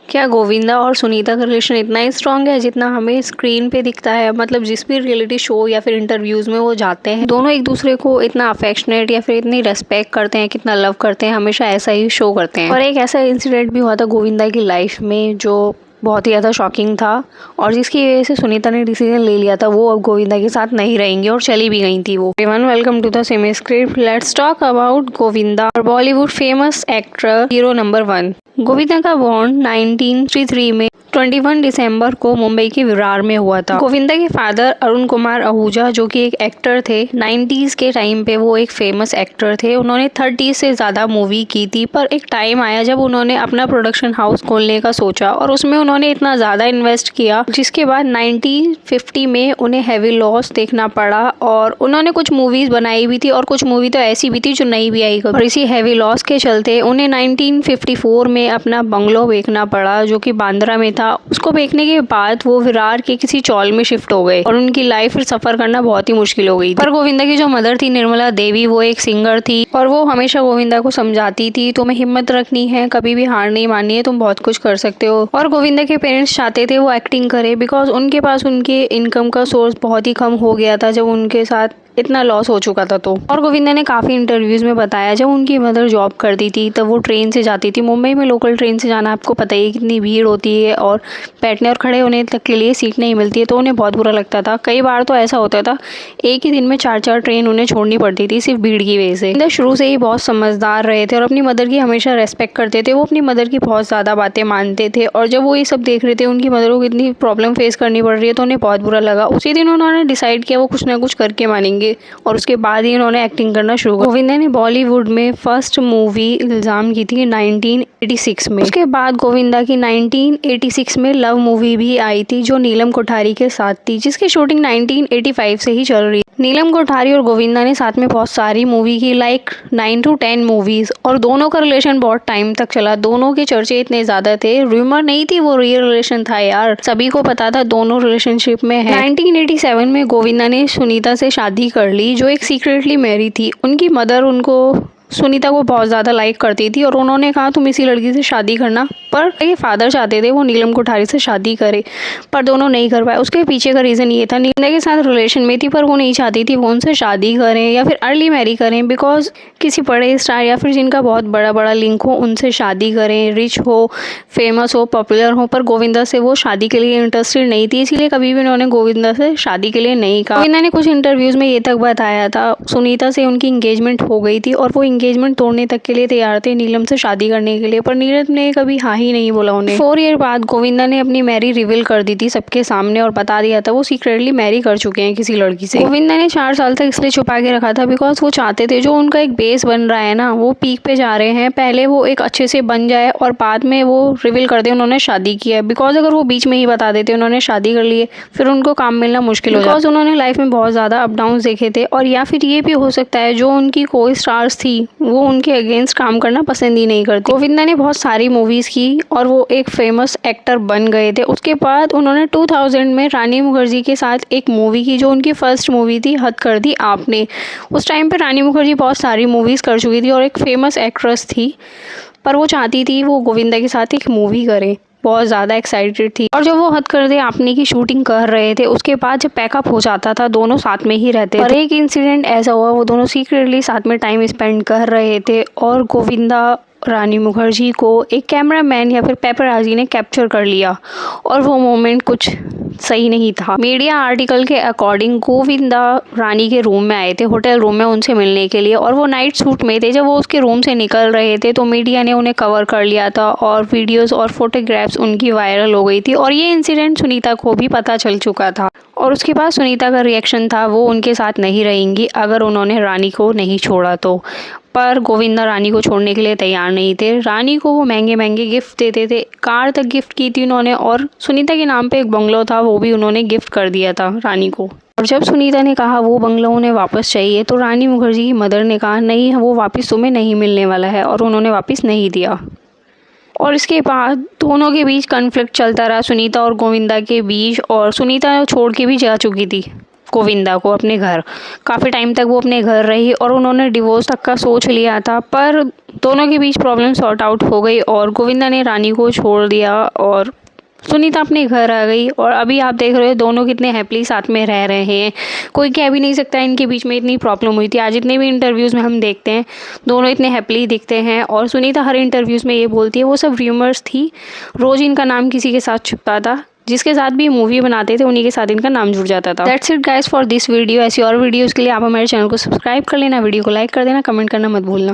क्या गोविंदा और सुनीता का रिलेशन इतना ही स्ट्रांग है जितना हमें स्क्रीन पे दिखता है? मतलब जिस भी रियलिटी शो या फिर इंटरव्यूज में वो जाते हैं, दोनों एक दूसरे को इतना अफेक्शनेट या फिर इतनी रेस्पेक्ट करते हैं, कितना लव करते हैं, हमेशा ऐसा ही शो करते हैं। और एक ऐसा इंसिडेंट भी हुआ था गोविंदा की लाइफ में जो बहुत ही ज़्यादा शॉकिंग था और जिसकी वजह से सुनीता ने डिसीजन ले लिया था वो अब गोविंदा के साथ नहीं रहेंगी और चली भी गई थी वो। Everyone, welcome to the semi script. Let's talk about Govinda और Bollywood famous actor hero number 1। Govinda का बॉर्न 1963 में 21 दिसंबर को मुंबई के विरार में हुआ था। गोविंदा के फादर अरुण कुमार आहूजा जो कि एक एक्टर थे, 90s के टाइम पे वो एक फेमस एक्टर थे। उन्होंने 30 से ज़्यादा मूवी की थी, पर एक टाइम आया जब उन्होंने अपना प्रोडक्शन हाउस खोलने का सोचा और उसमें उन्होंने इतना ज़्यादा इन्वेस्ट किया जिसके बाद 1950 में उन्हें हैवी लॉस देखना पड़ा और उन्होंने कुछ मूवीज़ बनाई भी थी और कुछ मूवी तो ऐसी भी थी जो नहीं भी आई। और इसी हैवी लॉस के चलते उन्हें 1954 में अपना बंगलो बेचना पड़ा जो कि बांद्रा में था। उसको बेचने के बाद वो विरार के किसी चौल में शिफ्ट हो गए और उनकी लाइफ फिर सफर करना बहुत ही मुश्किल हो गई। पर गोविंदा की जो मदर थी निर्मला देवी, वो एक सिंगर थी और वो हमेशा गोविंदा को समझाती थी तुम्हें हिम्मत रखनी है, कभी भी हार नहीं माननी है, तुम बहुत कुछ कर सकते हो। और गोविंदा के पेरेंट्स चाहते थे वो एक्टिंग करे बिकॉज उनके पास उनके इनकम का सोर्स बहुत ही कम हो गया था जब उनके साथ इतना लॉस हो चुका था तो। और गोविंदा ने काफ़ी इंटरव्यूज़ में बताया जब उनकी मदर जॉब करती थी तब वो ट्रेन से जाती थी। मुंबई में लोकल ट्रेन से जाना आपको पता ही है कितनी भीड़ होती है और बैठने और खड़े होने तक के लिए सीट नहीं मिलती है, तो उन्हें बहुत बुरा लगता था। कई बार तो ऐसा होता था एक ही दिन में 4-4 ट्रेन उन्हें छोड़नी पड़ती थी सिर्फ भीड़ की वजह से। गोविंदा शुरू से ही बहुत समझदार रहे थे और अपनी मदर की हमेशा रेस्पेक्ट करते थे। वो अपनी मदर की बहुत ज़्यादा बातें मानते थे और जब वो ये सब देख रहे थे उनकी मदर को कितनी प्रॉब्लम फेस करनी पड़ रही है तो उन्हें बहुत बुरा लगा। उसी दिन उन्होंने डिसाइड किया वो कुछ ना कुछ करके मानेंगे और उसके बाद ही उन्होंने एक्टिंग करना शुरू किया। गोविंदा ने बॉलीवुड में फर्स्ट मूवी इल्जाम की थी 1986 में। उसके बाद गोविंदा की 1986 में लव मूवी भी आई थी जो नीलम कोठारी के साथ थी, जिसकी शूटिंग 1985 से ही चल रही। नीलम कोठारी और गोविंदा ने साथ में बहुत सारी मूवी की, लाइक 9 to 10 मूवीज, और दोनों का रिलेशन बहुत टाइम तक चला। दोनों के चर्चे इतने ज्यादा थे, रूमर नहीं थी, वो रियल रिलेशन था यार, सभी को पता था दोनों रिलेशनशिप में है। 1987 में गोविंदा ने सुनीता से शादी कर ली जो एक सीक्रेटली मैरिड थी। उनकी मदर उनको सुनीता को बहुत ज़्यादा लाइक करती थी और उन्होंने कहा तुम इसी लड़की से शादी करना, पर ये फादर चाहते थे वो नीलम कोठारी से शादी करे, पर दोनों नहीं कर पाए। उसके पीछे का रीज़न ये था नीलम के साथ रिलेशन में थी पर वो नहीं चाहती थी वो उनसे शादी करें या फिर अर्ली मैरी करें बिकॉज किसी बड़े स्टार या फिर जिनका बहुत बड़ा बड़ा लिंक हो उनसे शादी करें, रिच हो, फेमस हो, पॉपुलर हो। पर गोविंदा से वो शादी के लिए इंटरेस्टेड नहीं थी, इसीलिए कभी भी उन्होंने गोविंदा से शादी के लिए नहीं कहा। गोविंदा ने कुछ इंटरव्यूज़ में ये तक बताया था सुनीता से उनकी इंगेजमेंट हो गई थी और वो एंगेजमेंट तोड़ने तक के लिए तैयार थे नीलम से शादी करने के लिए, पर नीलम ने कभी हाँ ही नहीं बोला उन्हें। 4 ईयर बाद गोविंदा ने अपनी मैरी रिवील कर दी थी सबके सामने और बता दिया था वो सीक्रेटली मैरी कर चुके हैं किसी लड़की से। गोविंदा ने 4 साल तक इसलिए छुपा के रखा था बिकॉज वो चाहते थे जो उनका एक बेस बन रहा है ना, वो पीक पे जा रहे हैं, पहले वो एक अच्छे से बन जाए और बाद में वो रिवील कर दे उन्होंने शादी किया है। बिकॉज अगर वो बीच में ही बता देते उन्होंने शादी कर ली है फिर उनको काम मिलना मुश्किल हो जाता। बिकॉज उन्होंने लाइफ में बहुत ज़्यादा अप डाउन देखे थे और या फिर ये भी हो सकता है जो उनकी कोई स्टार्स थी वो उनके अगेंस्ट काम करना पसंद ही नहीं करती। गोविंदा ने बहुत सारी मूवीज़ की और वो एक फेमस एक्टर बन गए थे। उसके बाद उन्होंने 2000 में रानी मुखर्जी के साथ एक मूवी की जो उनकी फर्स्ट मूवी थी, हद कर दी आपने। उस टाइम पे रानी मुखर्जी बहुत सारी मूवीज़ कर चुकी थी और एक फेमस एक्ट्रेस थी, पर वो चाहती थी वो गोविंदा के साथ एक मूवी करे, बहुत ज़्यादा एक्साइटेड थी। और जब वो हद कर दे आपने की शूटिंग कर रहे थे उसके बाद जब पैकअप हो जाता था दोनों साथ में ही रहते थे। और एक इंसिडेंट ऐसा हुआ वो दोनों सीक्रेटली साथ में टाइम स्पेंड कर रहे थे और गोविंदा रानी मुखर्जी को एक कैमरामैन या फिर पेपराजी ने कैप्चर कर लिया और वो मोमेंट कुछ सही नहीं था। मीडिया आर्टिकल के अकॉर्डिंग गोविंदा रानी के रूम में आए थे, होटल रूम में उनसे मिलने के लिए, और वो नाइट सूट में थे। जब वो उसके रूम से निकल रहे थे तो मीडिया ने उन्हें कवर कर लिया था और वीडियोस और फोटोग्राफ्स उनकी वायरल हो गई थी और ये इंसिडेंट सुनीता को भी पता चल चुका था। और उसके बाद सुनीता का रिएक्शन था वो उनके साथ नहीं रहेंगी अगर उन्होंने रानी को नहीं छोड़ा तो। पर गोविंदा रानी को छोड़ने के लिए तैयार नहीं थे। रानी को वो महंगे महंगे गिफ्ट देते थे, कार तक गिफ्ट की थी उन्होंने, और सुनीता के नाम पे एक बंगलो था वो भी उन्होंने गिफ्ट कर दिया था रानी को। और जब सुनीता ने कहा वो बंगलो उन्हें वापस चाहिए तो रानी मुखर्जी की मदर ने कहा नहीं, वो वापस तुम्हें नहीं मिलने वाला है, और उन्होंने वापस नहीं दिया। और इसके बाद दोनों के बीच कन्फ्लिक्ट चलता रहा, सुनीता और गोविंदा के बीच, और सुनीता छोड़ के भी जा चुकी थी। गोविंदा को अपने घर। काफ़ी टाइम तक वो अपने घर रही और उन्होंने डिवोर्स तक का सोच लिया था, पर दोनों के बीच प्रॉब्लम सॉर्ट आउट हो गई और गोविंदा ने रानी को छोड़ दिया और सुनीता अपने घर आ गई। और अभी आप देख रहे हो दोनों कितने हैप्पीली साथ में रह रहे हैं। कोई कह भी नहीं सकता इनके बीच में इतनी प्रॉब्लम हुई थी। आज जितने भी इंटरव्यूज़ में हम देखते हैं दोनों इतने हैप्पीली दिखते हैं और सुनीता हर इंटरव्यूज़ में ये बोलती है वो सब र्यूमर्स थी, रोज़ इनका नाम किसी के साथ छुपता था, जिसके साथ भी मूवी बनाते थे उन्हीं के साथ इनका नाम जुड़ जाता था। That's it guys for this video. ऐसी और वीडियोज़ के लिए आप हमारे चैनल को सब्सक्राइब कर लेना, वीडियो को लाइक कर देना, कमेंट करना मत भूलना।